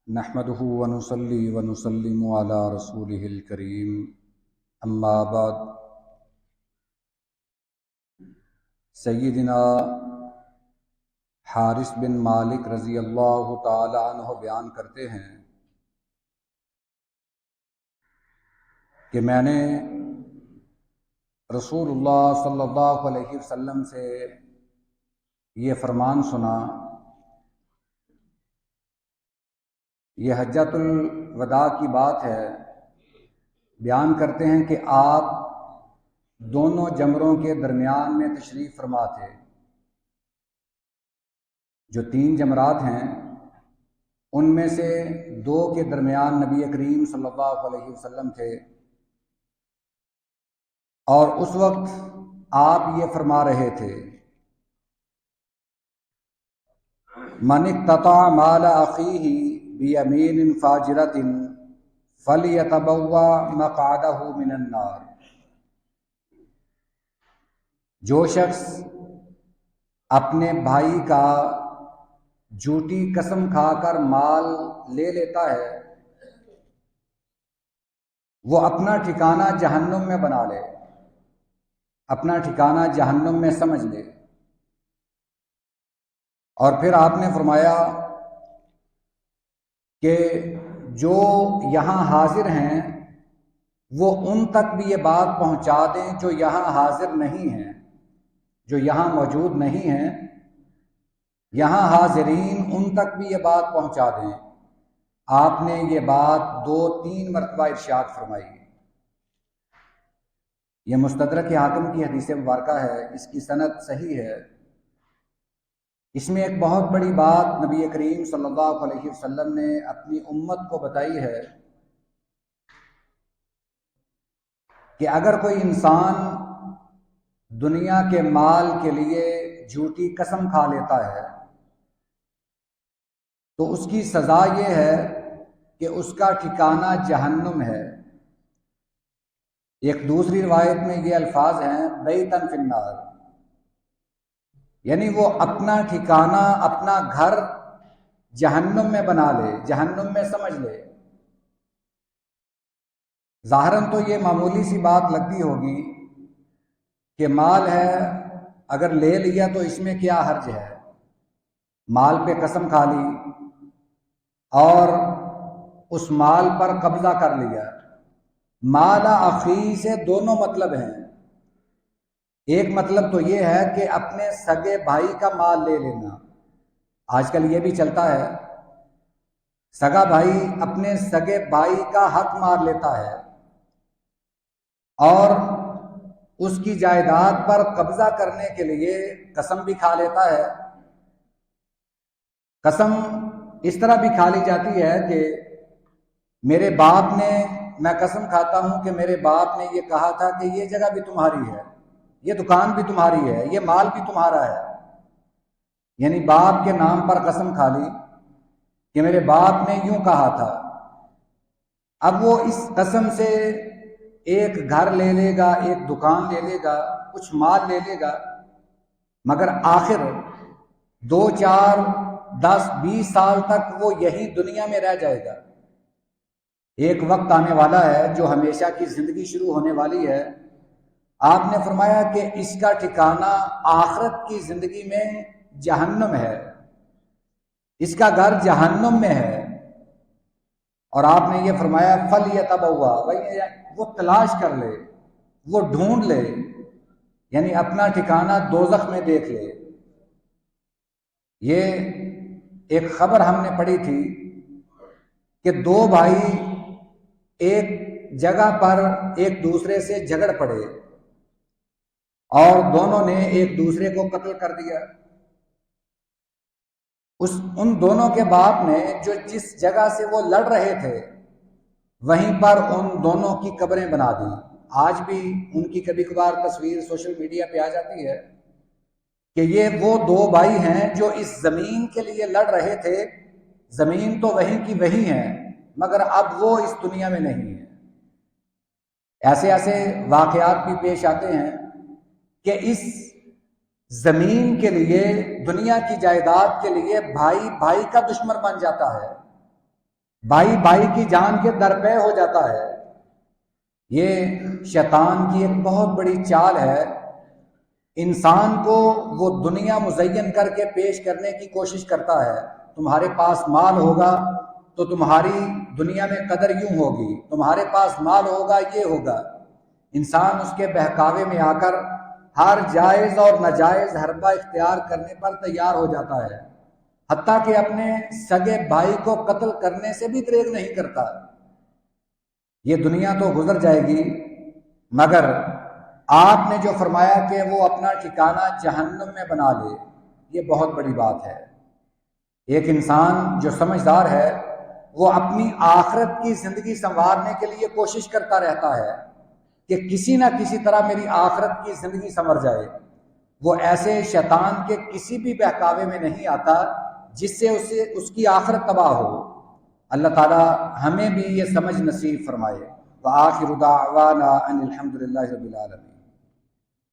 نحمده ونصلي ونسلم على رسوله الكريم اما بعد سیدنا حارث بن مالک رضی اللہ تعالی عنہ بیان کرتے ہیں کہ میں نے رسول اللہ صلی اللہ علیہ وسلم سے یہ فرمان سنا، یہ حجۃ الوداع کی بات ہے۔ بیان کرتے ہیں کہ آپ دونوں جمروں کے درمیان میں تشریف فرما تھے۔ جو 3 جمرات ہیں ان میں سے 2 کے درمیان نبی کریم صلی اللہ علیہ وسلم تھے، اور اس وقت آپ یہ فرما رہے تھے، من اقتطع مال اخیہ بیمین فاجرۃ فلیتبوأ مقعدہ من النار۔ جو شخص اپنے بھائی کا جھوٹی قسم کھا کر مال لے لیتا ہے، وہ اپنا ٹھکانہ جہنم میں بنا لے، اپنا ٹھکانہ جہنم میں سمجھ لے۔ اور پھر آپ نے فرمایا کہ جو یہاں حاضر ہیں وہ ان تک بھی یہ بات پہنچا دیں جو یہاں حاضر نہیں ہیں، جو یہاں موجود نہیں ہیں، یہاں حاضرین ان تک بھی یہ بات پہنچا دیں۔ آپ نے یہ بات 2-3 مرتبہ ارشاد فرمائی۔ یہ مستدرک حاکم کی حدیث مبارکہ ہے، اس کی سند صحیح ہے۔ اس میں ایک بہت بڑی بات نبی کریم صلی اللہ علیہ وسلم نے اپنی امت کو بتائی ہے کہ اگر کوئی انسان دنیا کے مال کے لیے جھوٹی قسم کھا لیتا ہے تو اس کی سزا یہ ہے کہ اس کا ٹھکانہ جہنم ہے۔ ایک دوسری روایت میں یہ الفاظ ہیں بیتن فی النار، یعنی وہ اپنا ٹھکانہ، اپنا گھر جہنم میں بنا لے، جہنم میں سمجھ لے۔ ظاہراً تو یہ معمولی سی بات لگتی ہوگی کہ مال ہے، اگر لے لیا تو اس میں کیا حرج ہے، مال پہ قسم کھا لی اور اس مال پر قبضہ کر لیا۔ مال اخی سے دونوں مطلب ہیں۔ ایک مطلب تو یہ ہے کہ اپنے سگے بھائی کا مال لے لینا، آج کل یہ بھی چلتا ہے، سگا بھائی اپنے سگے بھائی کا حق مار لیتا ہے اور اس کی جائیداد پر قبضہ کرنے کے لیے قسم بھی کھا لیتا ہے۔ قسم اس طرح بھی کھا لی جاتی ہے کہ میرے باپ نے، میں قسم کھاتا ہوں کہ میرے باپ نے یہ کہا تھا کہ یہ جگہ بھی تمہاری ہے، یہ دکان بھی تمہاری ہے، یہ مال بھی تمہارا ہے، یعنی باپ کے نام پر قسم کھا لی کہ میرے باپ نے یوں کہا تھا۔ اب وہ اس قسم سے ایک گھر لے لے گا، ایک دکان لے لے گا، کچھ مال لے لے گا، مگر آخر 2, 4, 10, 20 سال تک وہ یہی دنیا میں رہ جائے گا۔ ایک وقت آنے والا ہے جو ہمیشہ کی زندگی شروع ہونے والی ہے۔ آپ نے فرمایا کہ اس کا ٹھکانہ آخرت کی زندگی میں جہنم ہے، اس کا گھر جہنم میں ہے۔ اور آپ نے یہ فرمایا فَلْيَتَبَوَّأْ، وہ تلاش کر لے، وہ ڈھونڈ لے، یعنی اپنا ٹھکانہ دوزخ میں دیکھ لے۔ یہ ایک خبر ہم نے پڑھی تھی کہ 2 بھائی ایک جگہ پر ایک دوسرے سے جھگڑ پڑے اور دونوں نے ایک دوسرے کو قتل کر دیا۔ ان دونوں کے باپ نے جو جس جگہ سے وہ لڑ رہے تھے وہیں پر ان دونوں کی قبریں بنا دی۔ آج بھی ان کی کبھی کبھار تصویر سوشل میڈیا پہ آ جاتی ہے کہ یہ وہ 2 بھائی ہیں جو اس زمین کے لیے لڑ رہے تھے۔ زمین تو وہیں کی وہیں ہے مگر اب وہ اس دنیا میں نہیں ہے۔ ایسے ایسے واقعات بھی پیش آتے ہیں کہ اس زمین کے لیے، دنیا کی جائیداد کے لیے بھائی بھائی کا دشمن بن جاتا ہے۔ بھائی بھائی کی جان کے درپے ہو جاتا ہے۔ یہ شیطان کی ایک بہت بڑی چال ہے، انسان کو وہ دنیا مزین کر کے پیش کرنے کی کوشش کرتا ہے۔ تمہارے پاس مال ہوگا تو تمہاری دنیا میں قدر یوں ہوگی، تمہارے پاس مال ہوگا یہ ہوگا۔ انسان اس کے بہکاوے میں آ کر ہر جائز اور ناجائز حربہ اختیار کرنے پر تیار ہو جاتا ہے، حتیٰ کہ اپنے سگے بھائی کو قتل کرنے سے بھی دریغ نہیں کرتا۔ یہ دنیا تو گزر جائے گی، مگر آپ نے جو فرمایا کہ وہ اپنا ٹھکانہ جہنم میں بنا لے، یہ بہت بڑی بات ہے۔ ایک انسان جو سمجھدار ہے وہ اپنی آخرت کی زندگی سنوارنے کے لیے کوشش کرتا رہتا ہے کہ کسی نہ کسی طرح میری آخرت کی زندگی سنور جائے۔ وہ ایسے شیطان کے کسی بھی بہکاوے میں نہیں آتا جس سے اس کی آخرت تباہ ہو۔ اللہ تعالی ہمیں بھی یہ سمجھ نصیب فرمائے۔ وآخر دعوانا ان الحمد للہ رب العالمین۔